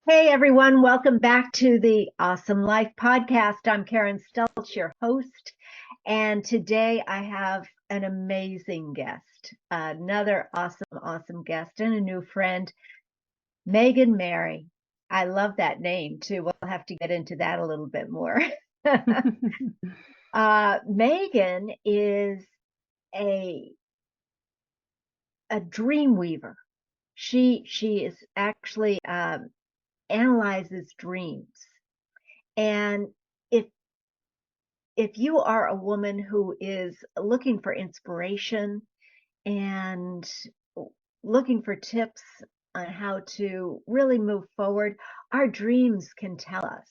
Hey everyone, welcome back to the Awesome Life podcast. I'm Karen Stelch, your host, and today I have an amazing guest, another awesome guest, and a new friend, Megan Mary. I love that name too. We'll have to get into that a little bit more. Megan is a a dream weaver. She is actually analyzes dreams. And if if you are a woman who is looking for inspiration and looking for tips on how to really move forward, our dreams can tell us.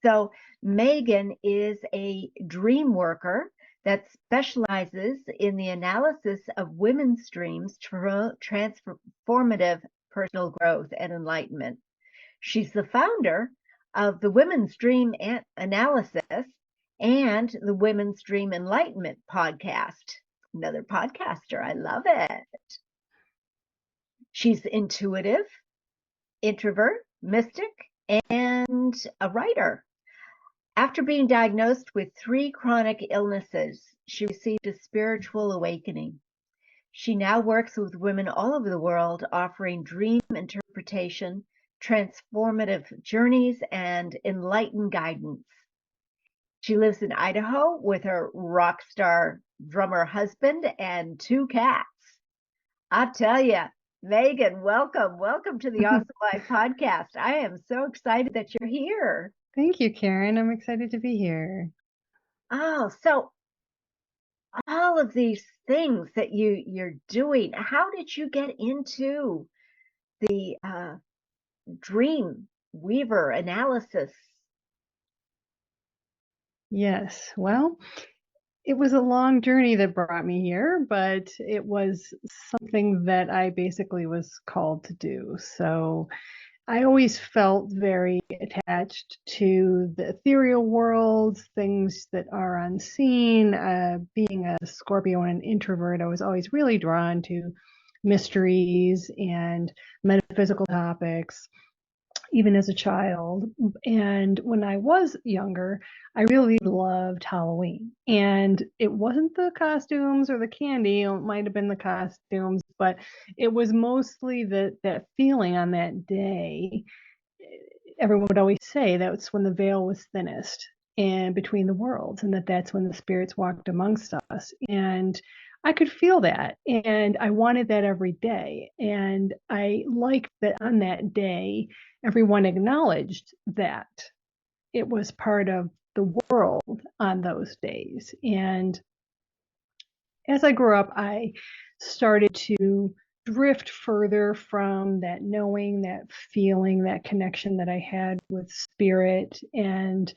So Megan is a dream worker that specializes in the analysis of women's dreams, transformative personal growth and enlightenment. She's the founder of the Women's Dream Analysis and the Women's Dream Enlightenment podcast. Another podcaster. I love it. She's intuitive, introvert, mystic, and a writer. After being diagnosed with 3 chronic illnesses, she received a spiritual awakening. She now works with women all over the world, offering dream interpretation, transformative journeys, and enlightened guidance. She lives in Idaho with her rock star drummer husband and 2 cats. I tell you, Megan, welcome to the Awesome Life podcast. I am so excited that you're here. Thank you, Karen. I'm excited to be here. Oh, so all of these things that you're doing, how did you get into the dream weaver analysis? Yes, well, it was a long journey that brought me here, but it was something that I basically was called to do. So I always felt very attached to the ethereal world, things that are unseen. Being a Scorpio and an introvert, I was always really drawn to mysteries and metaphysical topics, even as a child. And when I was younger, I really loved Halloween. And it wasn't the costumes or the candy, it might have been the costumes, but it was mostly that feeling on that day. Everyone would always say that's when the veil was thinnest and between the worlds, and that's when the spirits walked amongst us. And I could feel that, and I wanted that every day. And I liked that on that day, everyone acknowledged that it was part of the world on those days. And as I grew up, I started to drift further from that knowing, that feeling, that connection that I had with spirit. And,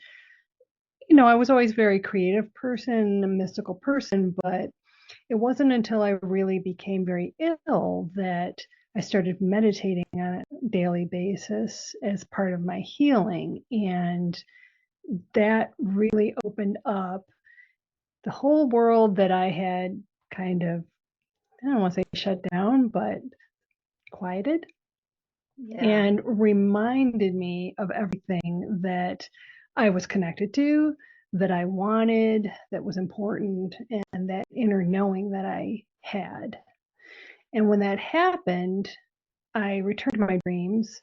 I was always a very creative person, a mystical person, but it wasn't until I really became very ill that I started meditating on a daily basis as part of my healing. And that really opened up the whole world that I had kind of, I don't want to say shut down, but quieted, Yeah. and reminded me of everything that I was connected to, that I wanted, that was important, and that inner knowing that I had. And when that happened, I returned to my dreams.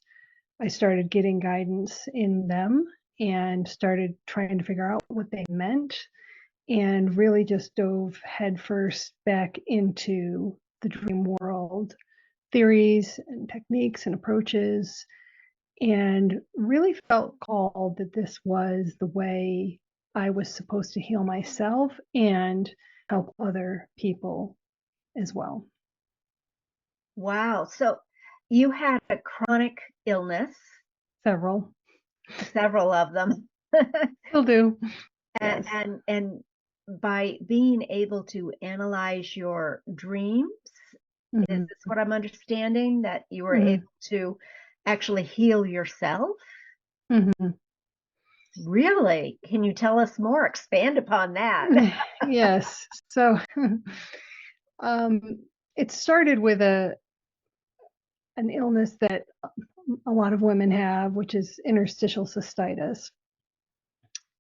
I started getting guidance in them and started trying to figure out what they meant, and really just dove headfirst back into the dream world, theories and techniques and approaches, and really felt called that this was the way I was supposed to heal myself and help other people as well. Wow. So you had a chronic illness, Several. several of them. Still do. and, Yes. and by being able to analyze your dreams, is Mm-hmm. this what I'm understanding? That you were Mm-hmm. able to actually heal yourself? Mm-hmm. Really? Can you tell us more? Expand upon that. Yes. So um, it started with an illness that a lot of women have, which is interstitial cystitis.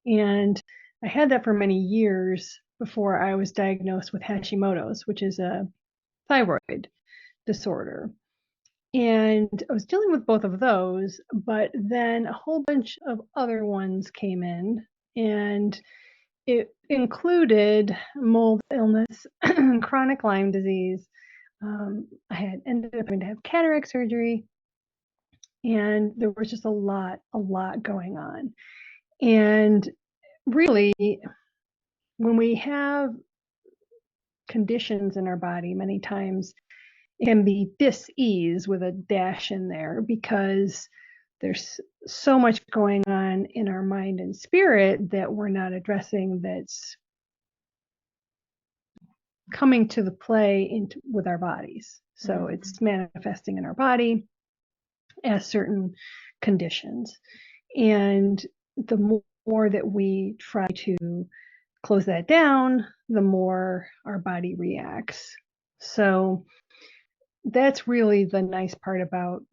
And I had that for many years before I was diagnosed with Hashimoto's, which is a thyroid disorder. And I was dealing with both of those, but then a whole bunch of other ones came in, and it included mold illness, chronic Lyme disease. I had ended up having to have cataract surgery, and there was just a lot going on. And really, when we have conditions in our body, many times it can be dis-ease with a dash in there, because there's so much going on in our mind and spirit that we're not addressing, that's coming to the play with our bodies. So it's manifesting in our body as certain conditions. And the more that we try to close that down, the more our body reacts. So that's really the nice part about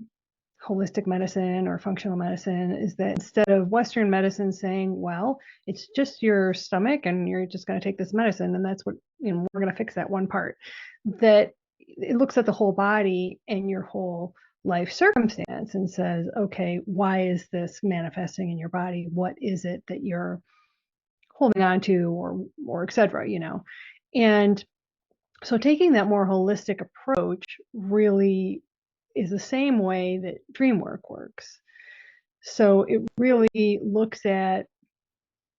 holistic medicine or functional medicine, is that instead of Western medicine saying, well, it's just your stomach and you're just going to take this medicine and that's what, we're going to fix that one part, that it looks at the whole body and your whole life circumstance and says, okay, why is this manifesting in your body? What is it that you're holding on to, or et cetera, And so taking that more holistic approach really is the same way that dream work works. So it really looks at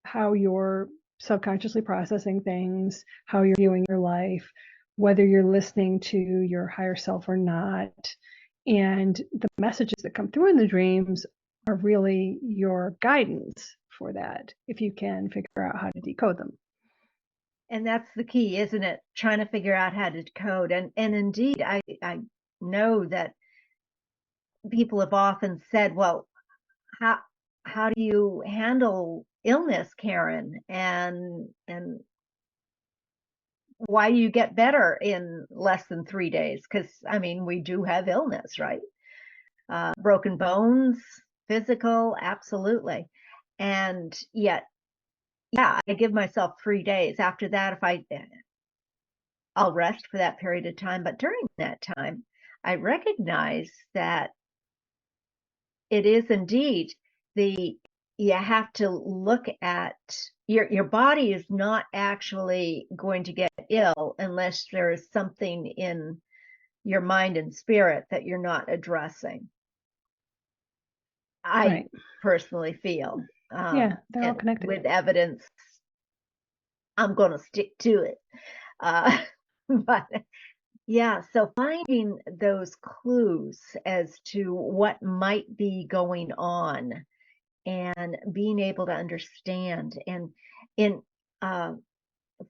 how you're subconsciously processing things, how you're viewing your life, whether you're listening to your higher self or not. And the messages that come through in the dreams are really your guidance for that, if you can figure out how to decode them. And that's the key, isn't it? Trying to figure out how to decode. And indeed, I know that people have often said, well, how do you handle illness, Karen? And why do you get better in less than 3 days? Because I mean, we do have illness, right? Broken bones, physical, absolutely. And yet, yeah, I give myself 3 days. After that, I'll rest for that period of time. But during that time, I recognize that it is indeed you have to look at your body is not actually going to get ill unless there is something in your mind and spirit that you're not addressing. I personally feel. Yeah, they're all connected. With evidence, I'm going to stick to it. But yeah, so finding those clues as to what might be going on and being able to understand. And in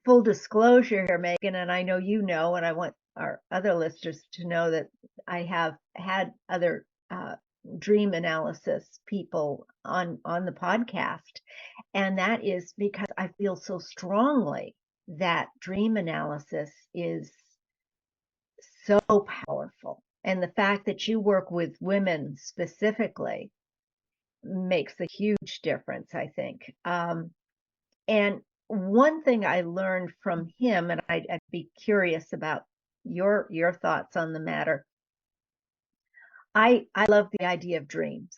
full disclosure here, Megan, and I know you know, and I want our other listeners to know that I have had other dream analysis people on the podcast, and that is because I feel so strongly that dream analysis is so powerful, and the fact that you work with women specifically makes a huge difference, I think. And one thing I learned from him, and I'd be curious about your thoughts on the matter. I love the idea of dreams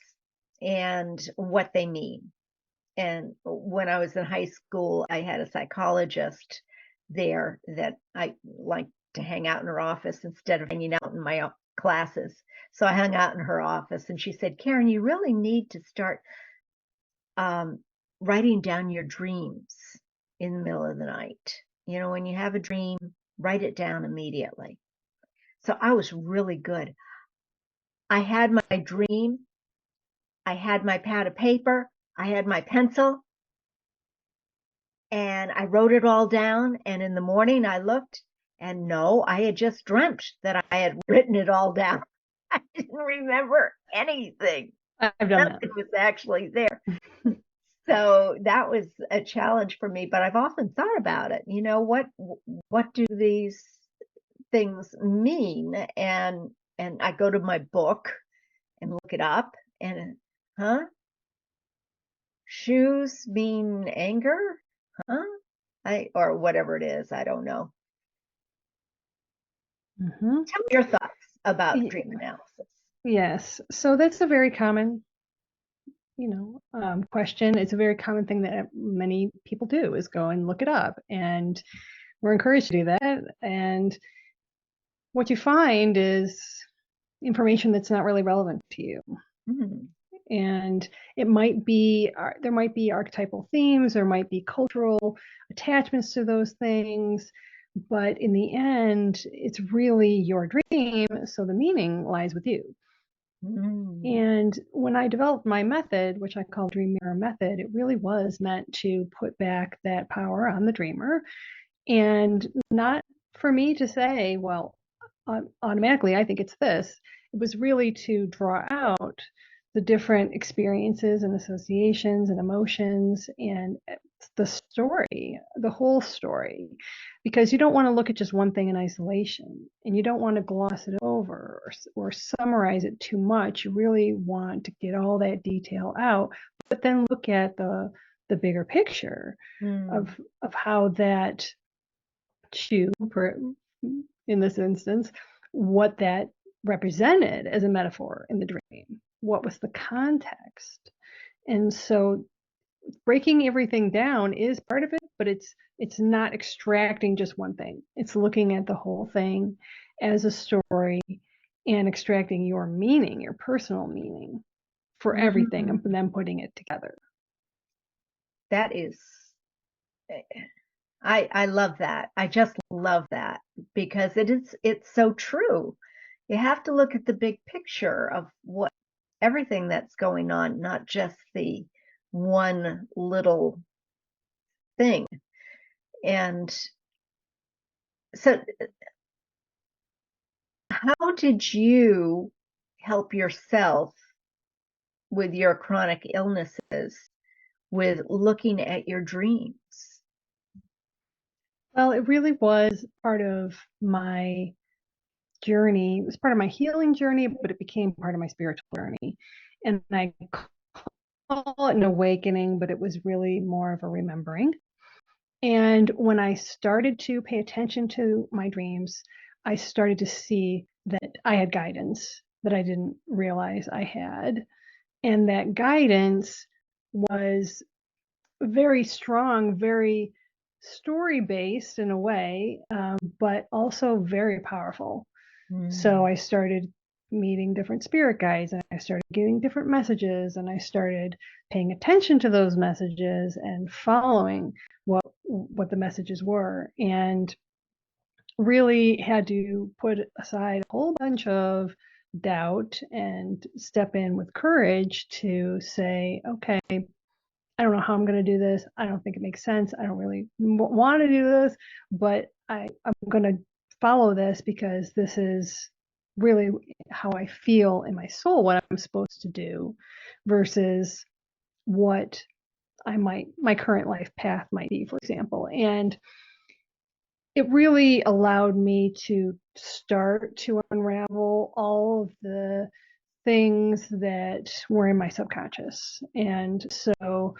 and what they mean. And when I was in high school, I had a psychologist there that I liked to hang out in her office instead of hanging out in my classes. So I hung out in her office, and she said, Karen, you really need to start writing down your dreams in the middle of the night. When you have a dream, write it down immediately. So I was really good. I had my dream. I had my pad of paper. I had my pencil. And I wrote it all down. And in the morning I looked, and no, I had just dreamt that I had written it all down. I didn't remember anything. I've done Nothing was actually there. So that was a challenge for me, but I've often thought about it. What do these things mean? And I go to my book and look it up. And, huh? Shoes mean anger? Huh? Or whatever it is, I don't know. Mm-hmm. Tell me your thoughts about dream analysis. Yes. So that's a very common, question. It's a very common thing that many people do is go and look it up. And we're encouraged to do that. And what you find is information that's not really relevant to you. Mm. And it might be, there might be archetypal themes, there might be cultural attachments to those things. But in the end, it's really your dream. So the meaning lies with you. Mm. And when I developed my method, which I call Dream Mirror Method, it really was meant to put back that power on the dreamer and not for me to say, well, automatically, I think it's this. It was really to draw out the different experiences and associations and emotions and the story, the whole story, because you don't want to look at just one thing in isolation and you don't want to gloss it over or summarize it too much. You really want to get all that detail out, but then look at the bigger picture of how that shoe, in this instance, what that represented as a metaphor in the dream. What was the context? And so breaking everything down is part of it, but it's not extracting just one thing. It's looking at the whole thing as a story and extracting your meaning, your personal meaning for everything, and then putting it together. That is, I love that. I just love that because it's so true. You have to look at the big picture of what everything that's going on, not just the one little thing. And so how did you help yourself with your chronic illnesses with looking at your dreams? Well, it really was part of my journey. It was part of my healing journey, but it became part of my spiritual journey. And I call it an awakening, but it was really more of a remembering. And when I started to pay attention to my dreams, I started to see that I had guidance that I didn't realize I had. And that guidance was very strong, very story based in a way, but also very powerful. So I started meeting different spirit guides and I started getting different messages and I started paying attention to those messages and following what the messages were, and really had to put aside a whole bunch of doubt and step in with courage to say, okay, I don't know how I'm going to do this. I don't think it makes sense. I don't really want to do this, but I'm going to follow this because this is really how I feel in my soul, what I'm supposed to do versus what my current life path might be, for example. And it really allowed me to start to unravel all of the things that were in my subconscious. And so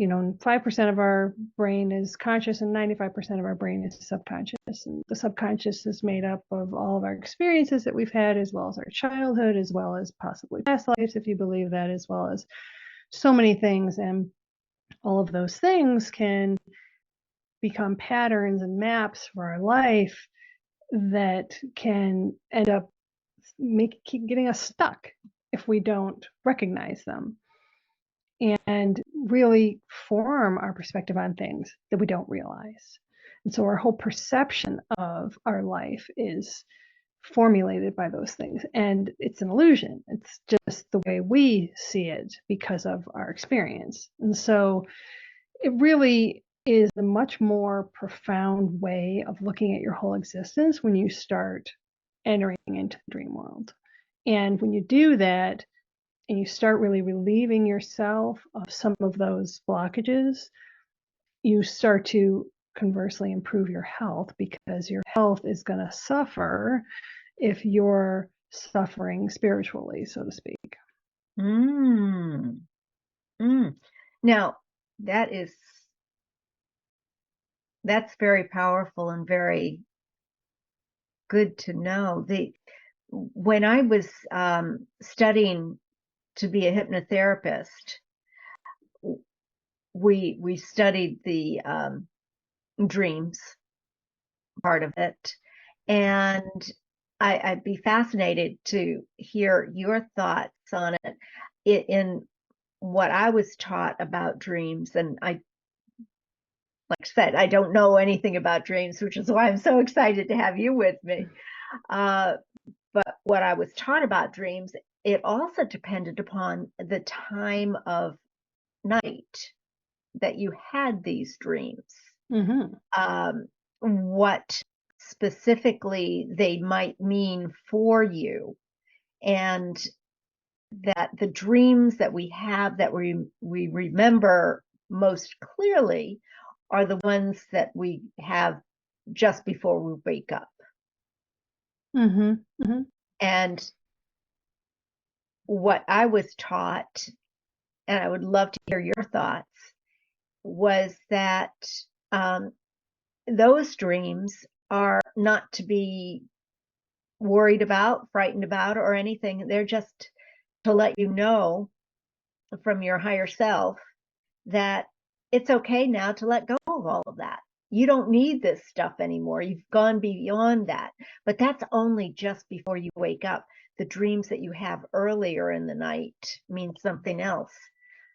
5% of our brain is conscious and 95% of our brain is subconscious. And the subconscious is made up of all of our experiences that we've had, as well as our childhood, as well as possibly past lives, if you believe that, as well as so many things. And all of those things can become patterns and maps for our life that can end up keep getting us stuck if we don't recognize them and really form our perspective on things that we don't realize. And so our whole perception of our life is formulated by those things. And it's an illusion. It's just the way we see it because of our experience. And so it really is a much more profound way of looking at your whole existence when you start entering into the dream world. And when you do that, and you start really relieving yourself of some of those blockages, you start to conversely improve your health, because your health is going to suffer if you're suffering spiritually, so to speak. Mm. Mm. Now, that's very powerful and very good to know. When I was studying to be a hypnotherapist, we studied the dreams part of it, and I'd be fascinated to hear your thoughts on it in what I was taught about dreams. And like I said, I don't know anything about dreams, which is why I'm so excited to have you with me. Uh, but what I was taught about dreams, it also depended upon the time of night that you had these dreams, Mm-hmm. what specifically they might mean for you, and that the dreams that we have that we remember most clearly are the ones that we have just before we wake up. Mm-hmm. Mm-hmm. And what I was taught, and I would love to hear your thoughts, was that um, those dreams are not to be worried about, frightened about, or anything. They're just to let you know from your higher self that it's okay now to let go of all of that. You don't need this stuff anymore. You've gone beyond that. But that's only just before you wake up. The dreams that you have earlier in the night mean something else.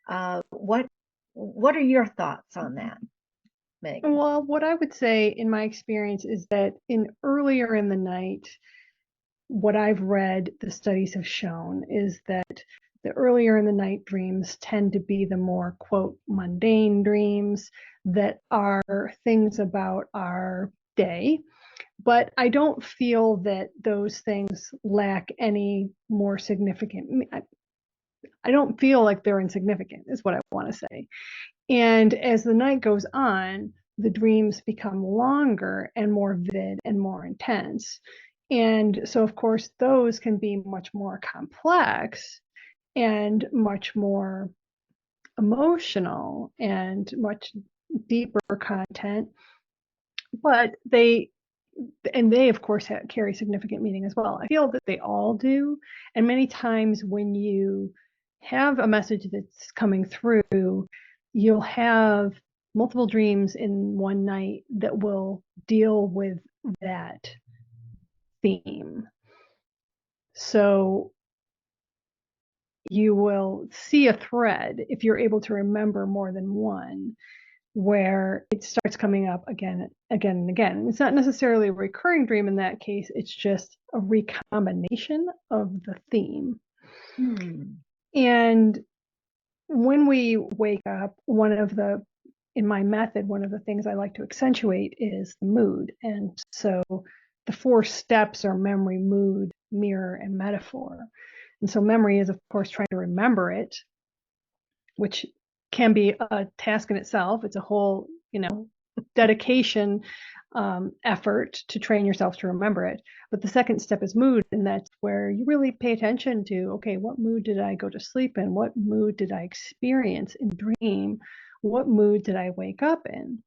What are your thoughts on that, Megan? Well, what I would say in my experience is that in earlier in the night, what I've read, the studies have shown is that the earlier in the night dreams tend to be the more, quote, mundane dreams that are things about our day. But I don't feel that those things lack any more significant. I don't feel like they're insignificant, is what I want to say. And as the night goes on, the dreams become longer and more vivid and more intense. And so, of course, those can be much more complex and much more emotional and much deeper content. But they of course carry significant meaning as well. I feel that they all do. And many times when you have a message that's coming through, you'll have multiple dreams in one night that will deal with that theme. So you will see a thread if you're able to remember more than one, where it starts coming up again, again, and again. It's not necessarily a recurring dream in that case, it's just a recombination of the theme. Hmm. And when we wake up, in my method, one of the things I like to accentuate is the mood. And so the 4 steps are memory, mood, mirror, and metaphor. And so memory is, of course, trying to remember it, which can be a task in itself. It's a whole, dedication effort to train yourself to remember it. But the second step is mood, and that's where you really pay attention to, okay, what mood did I go to sleep in? What mood did I experience in dream? What mood did I wake up in?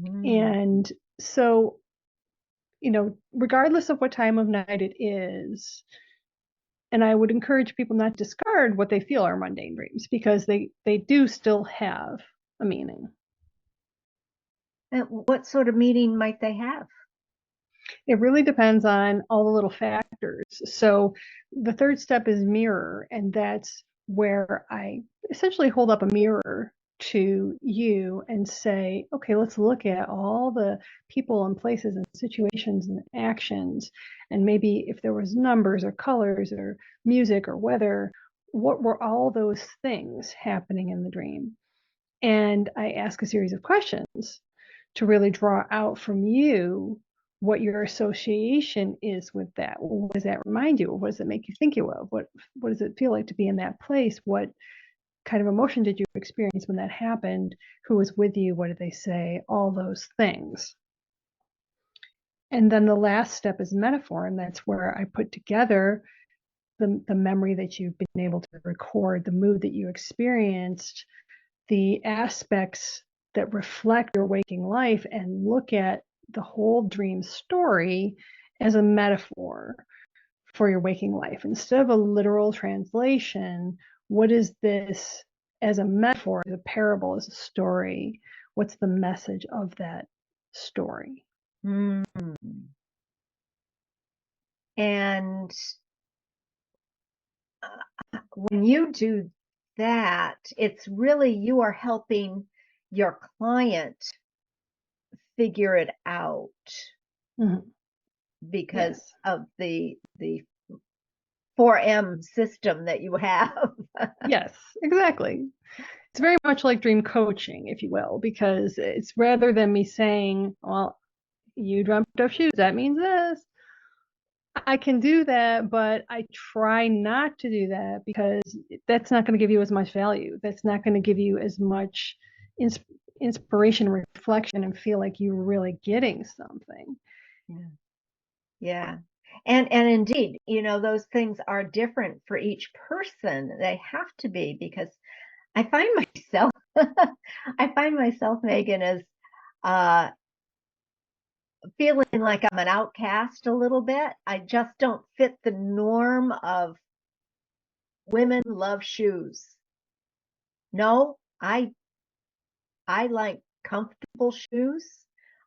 Hmm. And so, regardless of what time of night it is, and I would encourage people not to discard what they feel are mundane dreams, because they do still have a meaning. And what sort of meaning might they have? It really depends on all the little factors. So the third step is mirror, and that's where I essentially hold up a mirror to you and say, okay, let's look at all the people and places and situations and actions, and maybe if there was numbers or colors or music or weather, what were all those things happening in the dream? And I ask a series of questions to really draw out from you what your association is with that. What does that remind you of? What does it make you think you of? What does it feel like to be in that place? What kind of emotion did you experience when that happened? Who was with you? What did they say? All those things. And then the last step is metaphor, and that's where I put together the memory that you've been able to record, the mood that you experienced, the aspects that reflect your waking life, and look at the whole dream story as a metaphor for your waking life. Instead of a literal translation, what is this as a metaphor, as a parable, as a story? What's the message of that story? Mm. And when you do that, it's really you are helping your client figure it out Mm-hmm. because Yes. of the 4M system that you have. Yes, exactly. It's very much like dream coaching, if you will, because it's rather than me saying, well, you dreamt of shoes, that means this. I can do that, but I try not to do that because that's not going to give you as much value. That's not going to give you as much ins- inspiration, reflection, and feel like you're really getting something. Yeah. Yeah. And indeed, those things are different for each person. They have to be because I find myself I find myself, Megan, as uh feeling like I'm an outcast a little bit. I just don't fit the norm of women love shoes. No, I like comfortable shoes.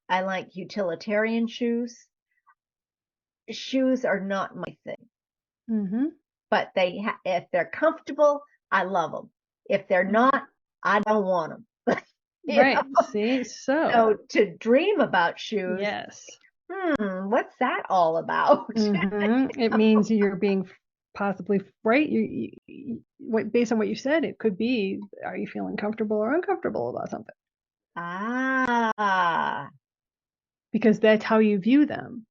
I like utilitarian shoes. Shoes are not my thing, Mm-hmm. but if they're comfortable, I love them. If they're not, I don't want them. You Right. know? See, so So to dream about shoes, yes. what's that all about? Mm-hmm. It means you're being possibly right. Based on what you said, it could be, are you feeling comfortable or uncomfortable about something? Ah, Because that's how you view them.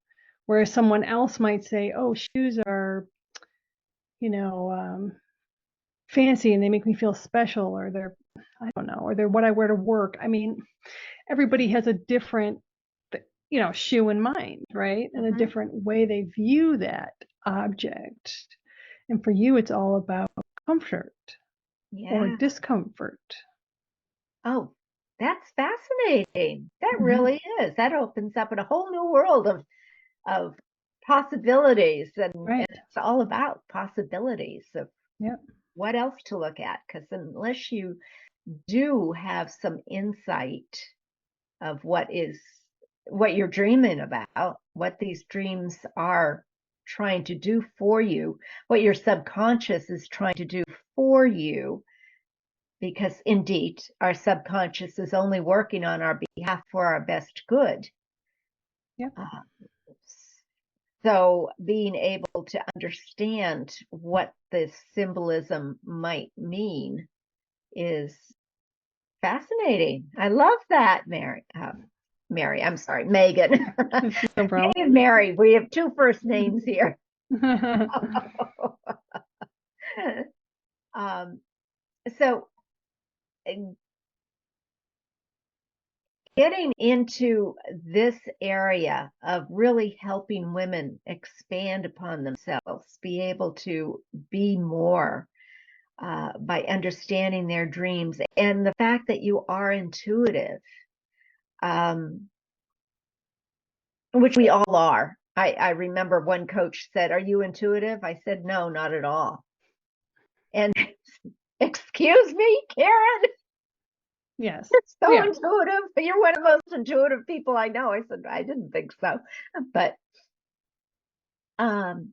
Whereas someone else might say, oh, shoes are, you know, fancy and they make me feel special, or they're, I don't know, or they're what I wear to work. I mean, everybody has a different, shoe in mind, right? And a mhm, different way they view that object. And for you, it's all about comfort or yeah. discomfort. Oh, that's fascinating. That Mm-hmm. really is. That opens up in a whole new world of possibilities, and Right. it's all about possibilities of Yep. what else to look at. Because unless you do have some insight of what you're dreaming about, what these dreams are trying to do for you, what your subconscious is trying to do for you, because indeed our subconscious is only working on our behalf for our best good. Yep. Uh, so being able to understand what this symbolism might mean is fascinating. I love that, Mary. Mary, I'm sorry, Megan. No problem. Hey, Mary, we have two first names here. um, so getting into this area of really helping women expand upon themselves, be able to be more by understanding their dreams, and the fact that you are intuitive, um, which we all are. I remember one coach said, "Are you intuitive?" I said, "No, not at all." And excuse me, Karen, Yes. you're so Yeah. intuitive. You're one of the most intuitive people I know. I said, I didn't think so. But um,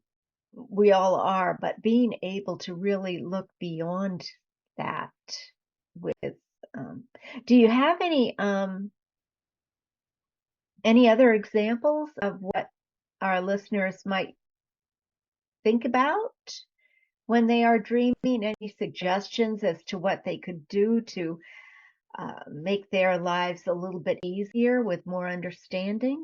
we all are. But being able to really look beyond that with, um, do you have any other examples of what our listeners might think about when they are dreaming? Any suggestions as to what they could do to make their lives a little bit easier with more understanding?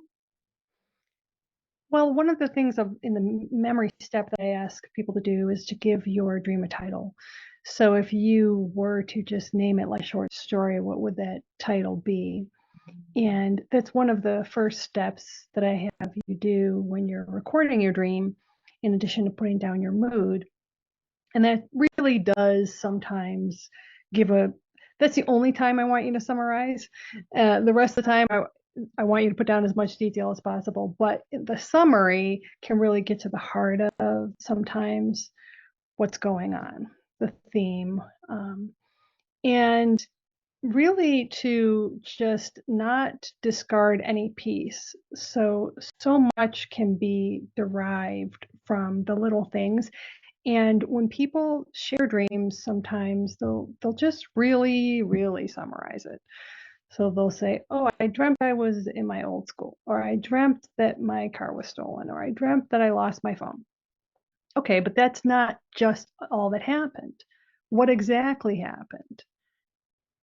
Well, one of the things in the memory step that I ask people to do is to give your dream a title. So if you were to just name it like a short story, what would that title be? And that's one of the first steps that I have you do when you're recording your dream, in addition to putting down your mood. And that really does sometimes that's the only time I want you to summarize. The rest of the time, I want you to put down as much detail as possible. But the summary can really get to the heart of sometimes what's going on, the theme. And really to just not discard any piece. So much can be derived from the little things. And when people share dreams, sometimes they'll just really, really summarize it. So they'll say, "Oh, I dreamt I was in my old school," or "I dreamt that my car was stolen," or "I dreamt that I lost my phone." Okay, but that's not just all that happened. What exactly happened?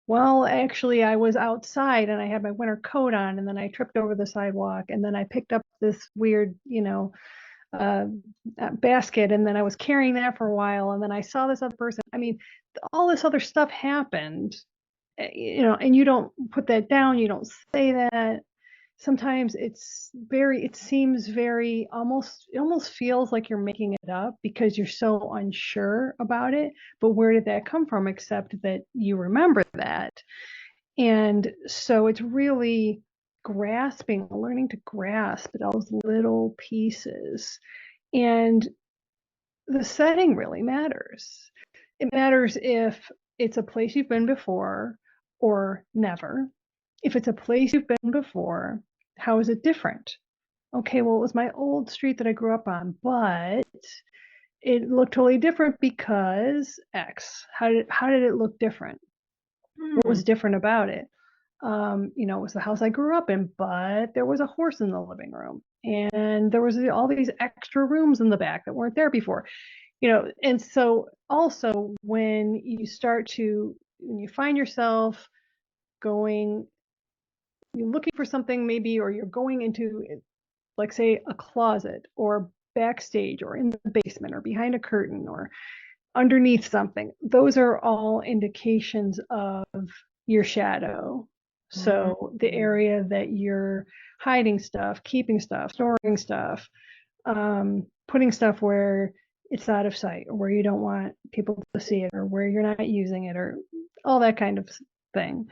Well, actually, I was outside and I had my winter coat on, and then I tripped over the sidewalk, and then I picked up this weird, uh, basket, and then I was carrying that for a while, and then I saw this other person. I mean, all this other stuff happened, and you don't put that down, you don't say that. Sometimes it seems very, it almost feels like you're making it up because you're so unsure about it. But where did that come from, except that you remember that? And so it's really learning to grasp those little pieces. And the setting really matters. It matters if it's a place you've been before or never. If it's a place you've been before, how is it different? Okay, well, it was my old street that I grew up on, but it looked totally different because X. How did it look different? What was different about it? It was the house I grew up in, but there was a horse in the living room, and there was all these extra rooms in the back that weren't there before. And so also when you find yourself going, you're looking for something maybe, or you're going into, like, say, a closet or backstage or in the basement or behind a curtain or underneath something, those are all indications of your shadow. So the area that you're hiding stuff, keeping stuff, storing stuff, putting stuff where it's out of sight, or where you don't want people to see it, or where you're not using it, or all that kind of thing.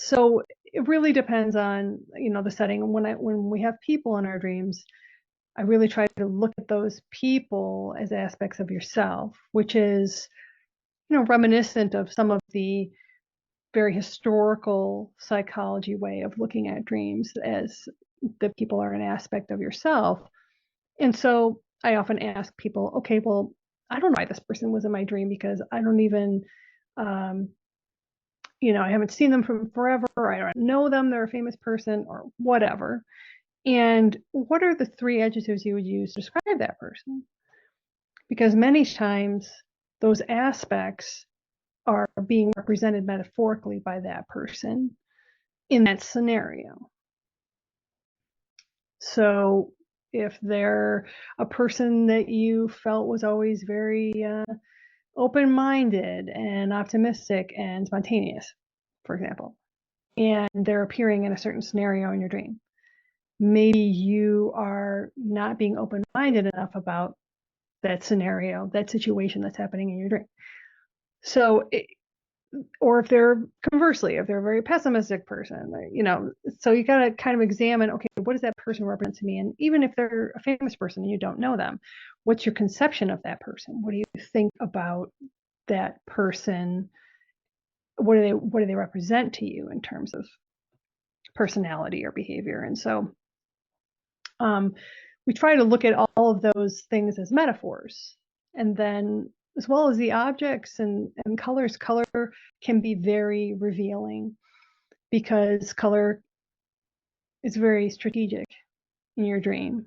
So it really depends on the setting. When we have people in our dreams, I really try to look at those people as aspects of yourself, which is reminiscent of some of the very historical psychology way of looking at dreams, as the people are an aspect of yourself. And so I often ask people, okay, well, I don't know why this person was in my dream, because I don't even, I haven't seen them from forever, or I don't know them, they're a famous person, or whatever. And what are the 3 adjectives you would use to describe that person? Because many times those aspects are being represented metaphorically by that person in that scenario. So if they're a person that you felt was always very open-minded and optimistic and spontaneous, for example, and they're appearing in a certain scenario in your dream, maybe you are not being open-minded enough about that scenario, that situation that's happening in your dream. So or if they're conversely, if they're a very pessimistic person, so you got to kind of examine, okay, what does that person represent to me? And even if they're a famous person and you don't know them, what's your conception of that person? What do you think about that person? What do they represent to you in terms of personality or behavior? And so we try to look at all of those things as metaphors. And then, as well as the objects and colors, color can be very revealing, because color is very strategic in your dream.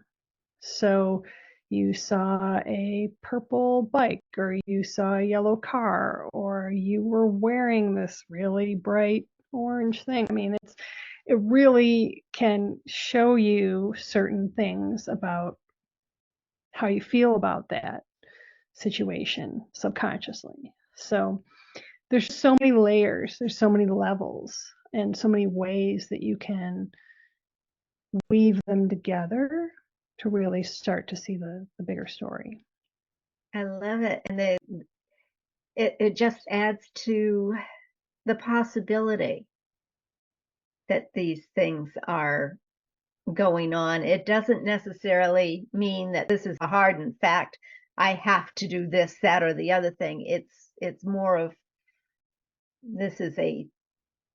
So you saw a purple bike, or you saw a yellow car, or you were wearing this really bright orange thing. I mean, it really can show you certain things about how you feel about that situation subconsciously. So there's so many layers, there's so many levels and so many ways that you can weave them together to really start to see the bigger story. I love it. And it just adds to the possibility that these things are going on. It doesn't necessarily mean that this is a hard and fact. I have to do this, that, or the other thing. It's more of this is a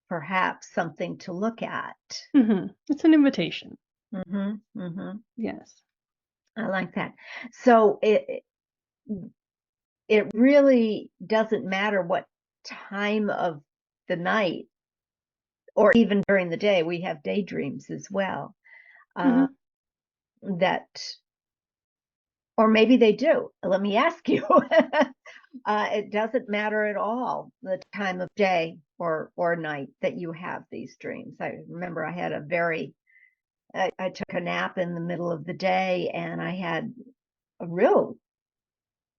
perhaps something to look at. It's an invitation. Yes. I like that. So it really doesn't matter what time of the night or even during the day. We have daydreams as well. That, or maybe they do. Let me ask you. It doesn't matter at all the time of day or night that you have these dreams. I remember I had I took a nap in the middle of the day and I had a real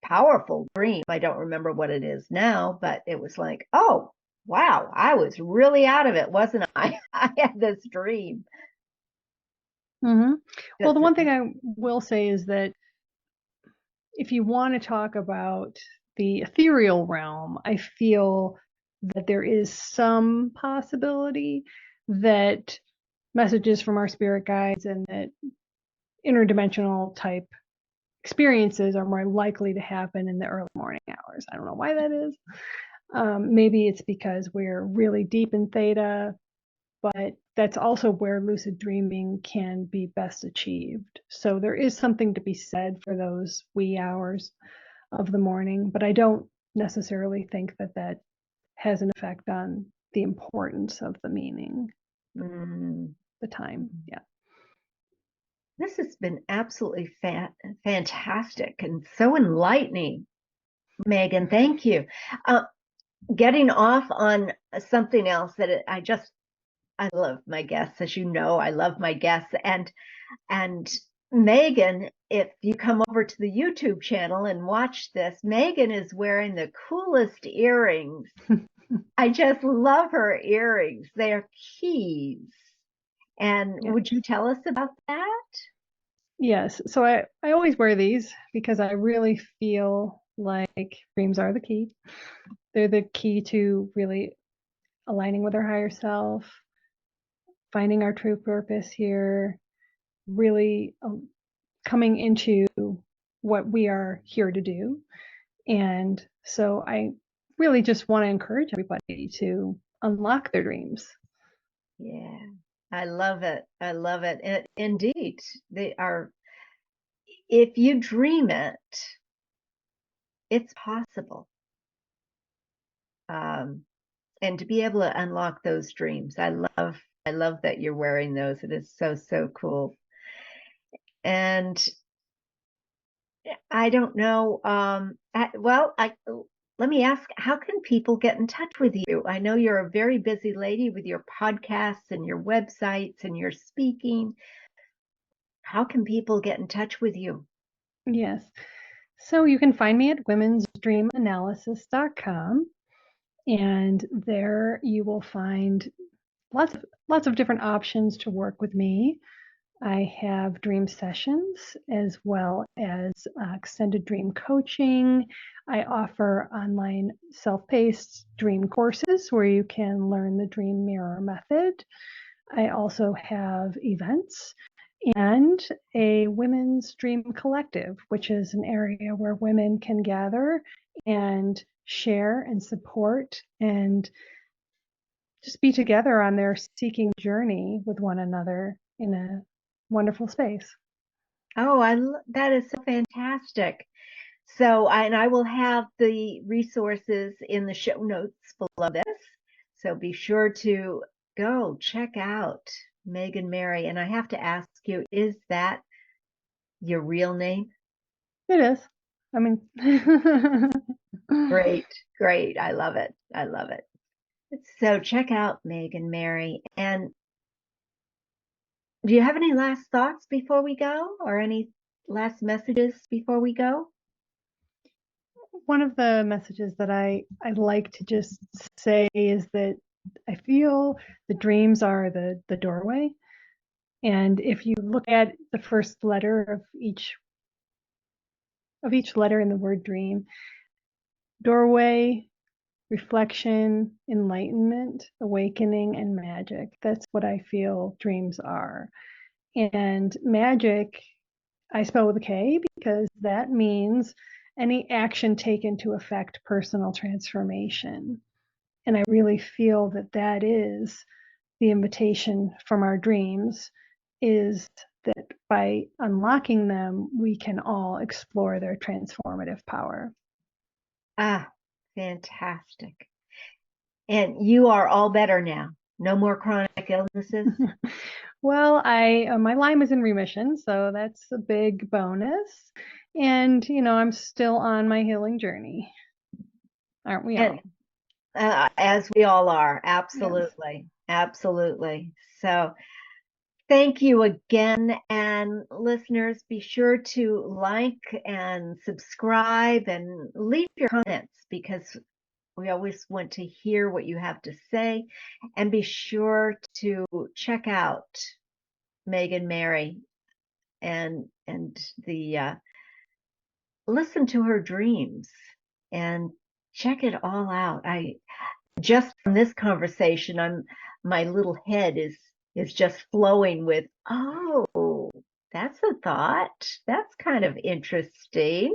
powerful dream. I don't remember what it is now, but it was like, oh, wow, I was really out of it, wasn't I? I had this dream. Well, the one thing I will say is that if you want to talk about the ethereal realm, I feel that there is some possibility that messages from our spirit guides and that interdimensional type experiences are more likely to happen in the early morning hours. I don't know why that is. Maybe it's because we're really deep in theta, but that's also where lucid dreaming can be best achieved. So there is something to be said for those wee hours of the morning, but I don't necessarily think that that has an effect on the importance of the meaning, the time. Yeah. This has been absolutely fantastic and so enlightening, Megan. Thank you. Getting off on something else that I love my guests, as you know, I love my guests. And Megan, if you come over to the YouTube channel and watch this, Megan is wearing the coolest earrings. I just love her earrings. They're keys. And would you tell us about that? Yes. So I always wear these because I really feel like dreams are the key. They're the key to really aligning with our higher self, finding our true purpose here, really coming into what we are here to do. And so I really just want to encourage everybody to unlock their dreams. Yeah, I love it. I love it. Indeed, they are. If you dream it, it's possible. And to be able to unlock those dreams, I love that you're wearing those. It is so cool. And I don't know. Let me ask, how can people get in touch with you? I know you're a very busy lady with your podcasts and your websites and your speaking. How can people get in touch with you? Yes. So you can find me at womensdreamanalysis.com, and there you will find lots of different options to work with me. I have dream sessions as well as extended dream coaching. I offer online self-paced dream courses where you can learn the dream mirror method. I also have events and a women's dream collective, which is an area where women can gather and share and support and just be together on their seeking journey with one another in a wonderful space. Oh, that is so fantastic. So, and I will have the resources in the show notes below this. So be sure to go check out Megan Mary. And I have to ask you, is that your real name? It is. I mean, Great. I love it. I love it. So check out Megan Mary. And do you have any last thoughts before we go, or any last messages before we go? one of the messages that I like to just say is that I feel the dreams are the doorway. And if you look at the first letter of each letter in the word dream, doorway, reflection, enlightenment, awakening, and magic. That's what I feel dreams are. And magic, I spell with a K because that means any action taken to affect personal transformation. And I really feel that that is the invitation from our dreams, is that by unlocking them, we can all explore their transformative power. Ah, fantastic. And you are all better now. No more chronic illnesses. Well, I my Lyme is in remission, so that's a big bonus. And I'm still on my healing journey, aren't we And all? as we all are, Yes. absolutely. Absolutely. So thank you again. And listeners, be sure to like and subscribe and leave your comments because we always want to hear what you have to say. And be sure to check out Megan Mary and the listen to her dreams and check it all out. I just from this conversation, my little head is just flowing with, oh, that's a thought. That's kind of interesting.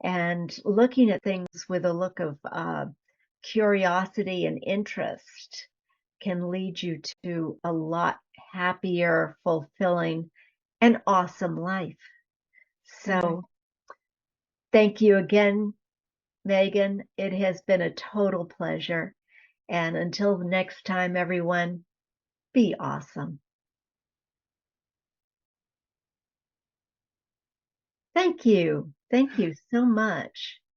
And looking at things with a look of curiosity and interest can lead you to a lot happier, fulfilling, and awesome life. Right. So thank you again, Megan. It has been a total pleasure. And until the next time, everyone, be awesome. Thank you. Thank you so much.